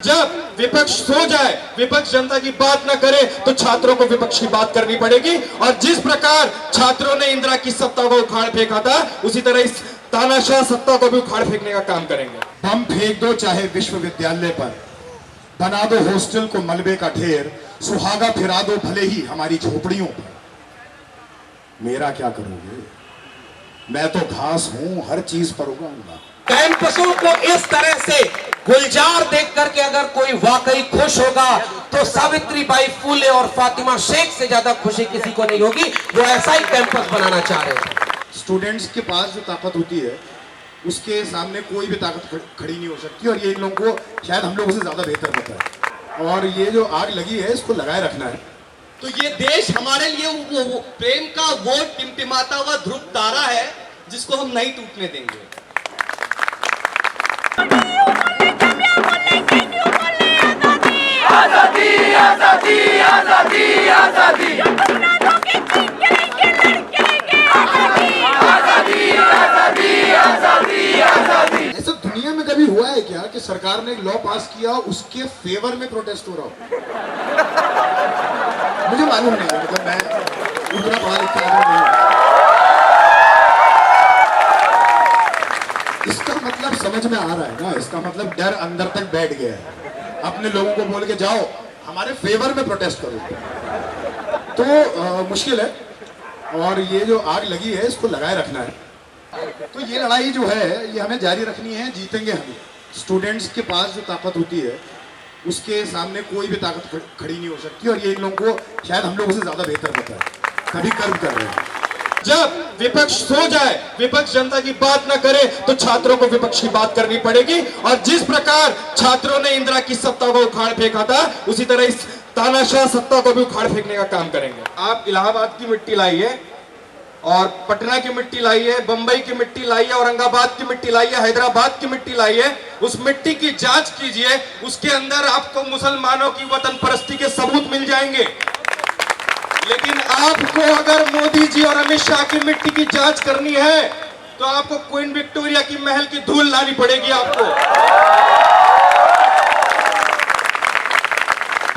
जब विपक्ष सो जाए, विपक्ष जनता की बात न करे, तो छात्रों को विपक्ष की बात करनी पड़ेगी। और जिस प्रकार छात्रों ने इंदिरा की सत्ता को उखाड़ फेंका था, उसी तरह इस तानाशाह सत्ता को भी उखाड़ फेंकने का काम करेंगे। बम फेंक दो चाहे विश्वविद्यालय पर, बना दो हॉस्टल को मलबे का ढेर, सुहागा फिरा दो भले ही हमारी झोपड़ियों पर। मेरा क्या करोगे, मैं तो घास हूं, हर चीज पर उगाऊंगा। कैंपसों को इस तरह से गुलजार देख करके अगर कोई वाकई खुश होगा तो सावित्रीबाई फूले और फातिमा शेख से ज्यादा खुशी किसी को नहीं होगी, जो ऐसा ही कैंपस बनाना चाह रहे थे। स्टूडेंट्स के पास जो ताकत होती है उसके सामने कोई भी ताकत खड़ी नहीं हो सकती, और ये इन लोगों को शायद हम लोगों से ज्यादा बेहतर पता है। और ये जो आग लगी है इसको लगाए रखना है। तो ये देश हमारे लिए वो प्रेम का वो टिमटिमाता हुआ ध्रुव तारा है जिसको हम नहीं टूटने देंगे। आजादी आजादी आजादी आजादी ऐसा दुनिया में कभी हुआ है क्या कि सरकार ने एक लॉ पास किया उसके फेवर में प्रोटेस्ट हो रहा हो? मुझे मालूम नहीं है, मतलब मैं उतना पढ़ा लिखा आदमी नहीं हूं। इसका मतलब समझ में आ रहा है ना, इसका मतलब डर अंदर तक बैठ गया है। अपने लोगों को बोल के जाओ हमारे फेवर में प्रोटेस्ट करो, तो मुश्किल है। और ये जो आग लगी है इसको लगाए रखना है। तो ये लड़ाई जो है ये हमें जारी रखनी है, जीतेंगे हम। स्टूडेंट्स के पास जो ताकत होती है उसके सामने कोई भी ताकत खड़ी नहीं हो सकती, और ये इन लोगों को शायद हम लोगों से ज्यादा बेहतर पता है, तभी कर्म कर रहे हैं। जब विपक्ष सो जाए, विपक्ष जनता की बात न करे, तो छात्रों को विपक्ष की बात करनी पड़ेगी। और जिस प्रकार छात्रों ने इंदिरा की सत्ता को उखाड़ फेंका था, उसी तरह इस तानाशाह सत्ता को भी उखाड़ फेंकने का काम करेंगे। आप इलाहाबाद की मिट्टी लाइए, और पटना की मिट्टी लाइए, बंबई की मिट्टी लाइए, औरंगाबाद की मिट्टी लाइए, हैदराबाद की मिट्टी लाइए, उस मिट्टी की जांच कीजिए, उसके अंदर आपको मुसलमानों की वतन परस्ती के सबूत मिल जाएंगे। लेकिन आपको अगर मोदी जी और अमित शाह की मिट्टी की जांच करनी है तो आपको क्वीन विक्टोरिया की महल की धूल लानी पड़ेगी। आपको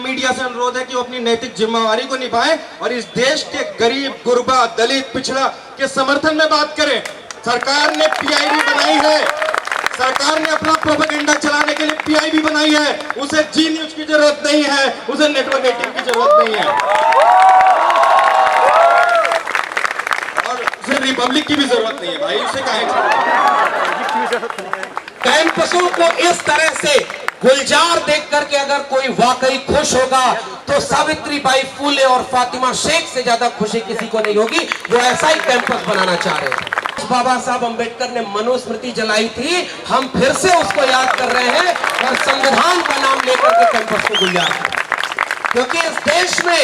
मीडिया से अनुरोध है कि वो अपनी नैतिक जिम्मेवारी को निभाएं और इस देश के गरीब, गुरबा, दलित, पिछड़ा के समर्थन में बात करें। सरकार ने पीआईबी बनाई है, सरकार ने अपना प्रोपेगेंडा चलाने के लिए पीआईबी बनाई है। उसे जी न्यूज की जरूरत नहीं है, उसे नेटवर्क 18 की जरूरत नहीं है, और उसे रिपब्लिक की भी जरूरत नहीं है भाई, उसे काहे कैंपसों को इस तरह से गुलजार देख करके अगर कोई वाकई खुश होगा तो सावित्रीबाई फूले और फातिमा शेख से ज्यादा खुशी किसी को नहीं होगी, जो ऐसा ही कैंपस बनाना चाह रहे थे। बाबा साहब अंबेडकर ने मनुस्मृति जलाई थी, हम फिर से उसको याद कर रहे हैं और संविधान का नाम लेकर के कैंपस को गुलजार करें। क्योंकि इस देश में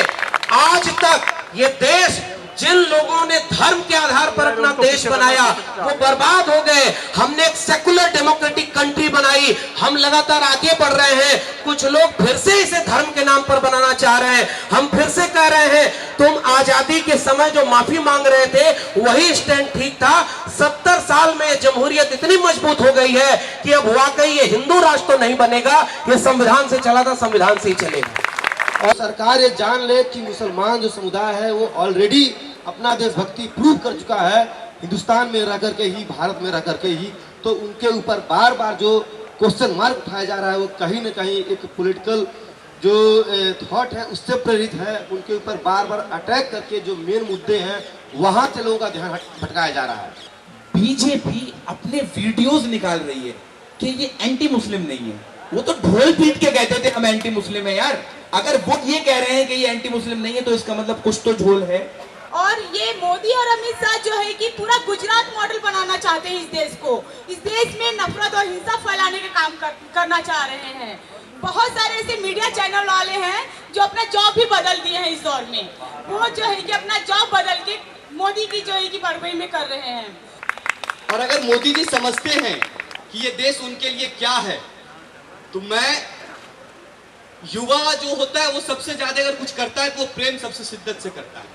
आज तक ये देश जिन लोगों ने धर्म के आधार पर अपना देश बनाया वो बर्बाद हो गए। हमने एक सेकुलर डेमोक्रेटिक कंट्री बनाई, हम लगातार आगे बढ़ रहे हैं। कुछ लोग फिर से इसे धर्म के नाम पर बनाना चाह रहे हैं। हम फिर से कह रहे हैं तुम आजादी के समय जो माफी मांग रहे थे वही स्टैंड ठीक था। 70 साल में जमहूरियत इतनी मजबूत हो गई है कि अब वाकई ये हिंदू राष्ट्र तो नहीं बनेगा, ये संविधान से चला था, संविधान से ही चलेगा। और सरकार ये जान ले कि मुसलमान जो समुदाय है वो ऑलरेडी अपना देशभक्ति प्रूव कर चुका है, हिंदुस्तान में रह करके ही, भारत में रह करके ही। तो उनके ऊपर बार बार जो क्वेश्चन मार्क उठाया जा रहा है वो कहीं ना कहीं एक पॉलिटिकल जो थॉट है उससे प्रेरित है। उनके ऊपर बार बार अटैक करके जो मेन मुद्दे हैं वहां से लोगों का ध्यान भटकाया जा रहा है। बीजेपी अपने वीडियोस निकाल रही है कि ये एंटी मुस्लिम नहीं है। वो तो ढोल पीट के कहते थे हम एंटी मुस्लिम है यार। अगर वो ये कह रहे हैं कि ये एंटी मुस्लिम नहीं है तो इसका मतलब कुछ तो झोल है। और ये मोदी और अमित शाह जो है कि पूरा गुजरात मॉडल बनाना चाहते हैं इस देश को। इस देश में नफरत और हिंसा फैलाने का काम करना चाह रहे हैं। बहुत सारे ऐसे मीडिया चैनल वाले हैं जो अपना जॉब भी बदल दिए हैं इस दौर में। वो जो है कि अपना जॉब बदल के मोदी की जो है कि बड़बड़ी में कर रहे हैं। और अगर मोदी जी समझते हैं कि ये देश उनके लिए क्या है, तो मैं युवा जो होता है वो सबसे ज्यादा अगर कुछ करता है तो वो प्रेम सबसे शिद्दत से करता है।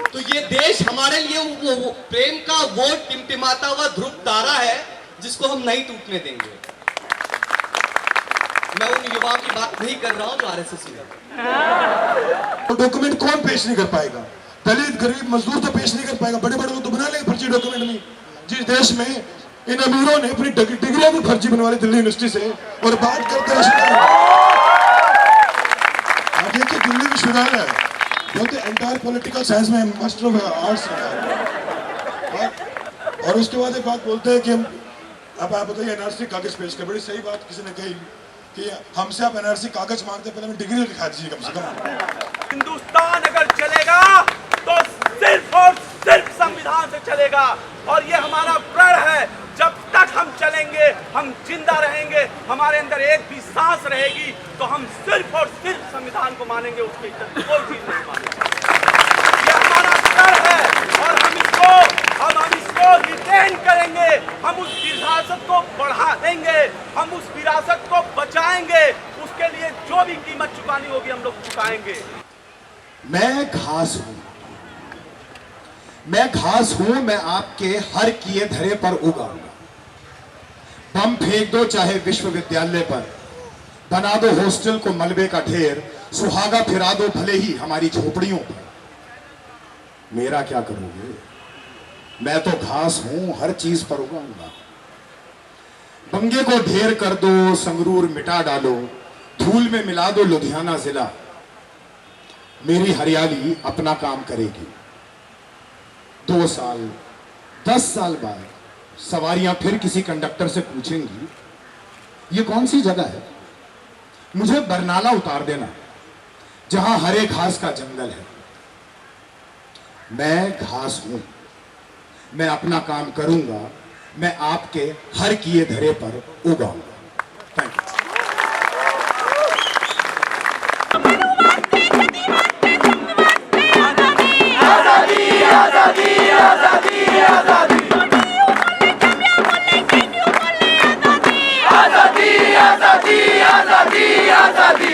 तो ये देश हमारे लिए वो प्रेम का वो टिमटिमाता हुआ ध्रुव तारा है जिसको हम नहीं टूटने देंगे। दबाव की बात नहीं कर रहा हूँ जो आरएसएस में है। तो डॉक्यूमेंट कौन पेश नहीं कर पाएगा? दलित गरीब मजदूर तो पेश नहीं कर पाएगा, बड़े बड़े लोग तो बना लेंगे फर्जी डॉक्यूमेंट में। जिस देश में इन अमीरों ने अपनी डिग्रियां भी फर्जी बनवा ली दिल्ली यूनिवर्सिटी से, और बात करते हैं आप देखिए दिल्ली विश्वविद्यालय बोलते एंटायर पॉलिटिकल साइंस में मास्टर ऑफ आर्ट्स, और उसके बाद एक बात बोलते हैं कि हम अब आप बताइए एनआरसी कागज पेश कर। बड़ी सही बात किसी ने कही कि हमसे आप एनआरसी कागज मांगते, पहले हमें डिग्री दिखा दीजिए कम से कम। हिंदुस्तान अगर चलेगा तो सिर्फ और सिर्फ संविधान से चलेगा, और ये हमारा प्रण है। जब तक हम चलेंगे, हम जिंदा रहेंगे, हमारे अंदर एक भी सांस रहेगी, तो हम सिर्फ और सिर्फ संविधान को मानेंगे, उसके इतर कोई चीज नहीं मानेंगे। ये हमारा प्रण है और हम इसको रिटेन करेंगे। हम उस विरासत को बढ़ा देंगे, हम उस विरासत को बचाएंगे। उसके लिए जो भी कीमत चुकानी होगी हम लोग चुकाएंगे। मैं घास हूं, मैं घास हूं, मैं आपके हर किए धरे पर उगाऊंगा। बम फेंक दो चाहे विश्वविद्यालय पर, बना दो हॉस्टल को मलबे का ढेर, सुहागा फिरा दो भले ही हमारी झोपड़ियों पर, मेरा क्या करोगे? मैं तो घास हूं, हर चीज पर उगाऊंगा। बंगे को ढेर कर दो, संगरूर मिटा डालो, धूल में मिला दो लुधियाना जिला, मेरी हरियाली अपना काम करेगी। 2 साल 10 साल बाद सवारियां फिर किसी कंडक्टर से पूछेंगी ये कौन सी जगह है, मुझे बरनाला उतार देना जहां हरे घास का जंगल है। मैं घास हूं, मैं अपना काम करूंगा, मैं आपके हर किए धरे पर उगाऊंगा। Thank you. आजादी आजादी आजादी आजादी आजादी आजादी आजादी आजादी